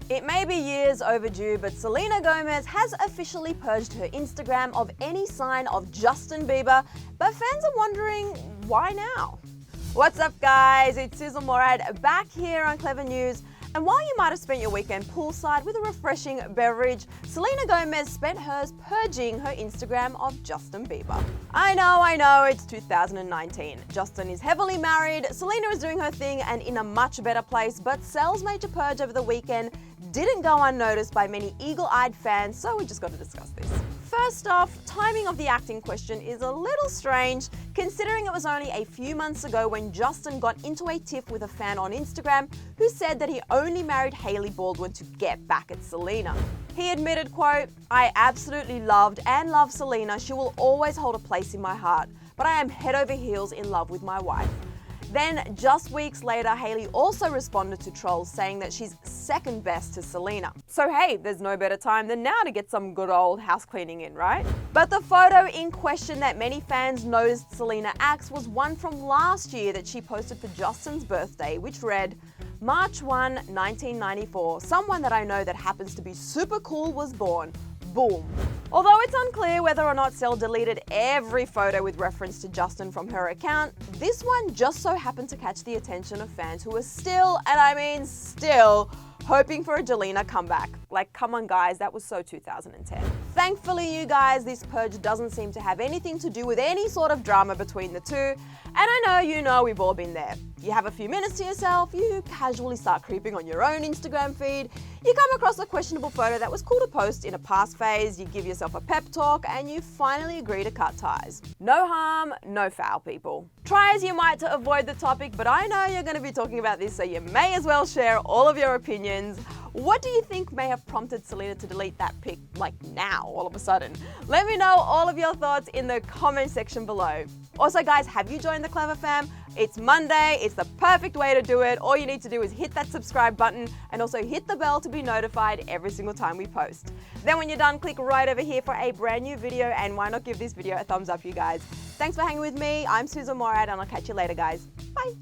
It may be years overdue, but Selena Gomez has officially purged her Instagram of any sign of Justin Bieber, but fans are wondering, why now? What's up guys, it's Susan Morad back here on Clevver News. And while you might have spent your weekend poolside with a refreshing beverage, Selena Gomez spent hers purging her Instagram of Justin Bieber. I know, it's 2019. Justin is heavily married, Selena is doing her thing and in a much better place, but Sel's major purge over the weekend didn't go unnoticed by many eagle-eyed fans, so we just got to discuss this. First off, timing of the act in question is a little strange, considering it was only a few months ago when Justin got into a tiff with a fan on Instagram who said that he only married Hailey to get back at Selena. He admitted, quote, "I absolutely loved and love Selena. She will always hold a place in my heart, but I am head over heels in love with my wife." Then, just weeks later, Hailey also responded to trolls saying that she's second best to Selena. So hey, there's no better time than now to get some good old house cleaning in, right? But the photo in question that many fans noticed Selena acts was one from last year that she posted for Justin's birthday, which read, "March 1, 1994, someone that I know that happens to be super cool was born. Boom." Although it's unclear whether or not Sel deleted every photo with reference to Justin from her account, this one just so happened to catch the attention of fans who are still, and I mean still, hoping for a Jelena comeback. Like, come on guys, that was so 2010. Thankfully, you guys, this purge doesn't seem to have anything to do with any sort of drama between the two, and I know we've all been there. You have a few minutes to yourself, you casually start creeping on your own Instagram feed, you come across a questionable photo that was cool to post in a past phase, you give yourself a pep talk, and you finally agree to cut ties. No harm, no foul, people. Try as you might to avoid the topic, but I know you're going to be talking about this, so you may as well share all of your opinions. What do you think may have prompted Selena to delete that pic, like now, all of a sudden? Let me know all of your thoughts in the comment section below. Also guys, have you joined the Clevver fam? It's Monday, it's the perfect way to do it. All you need to do is hit that subscribe button and also hit the bell to be notified every single time we post. Then when you're done, click right over here for a brand new video, and why not give this video a thumbs up, you guys. Thanks for hanging with me. I'm Susan Morad and I'll catch you later guys. Bye.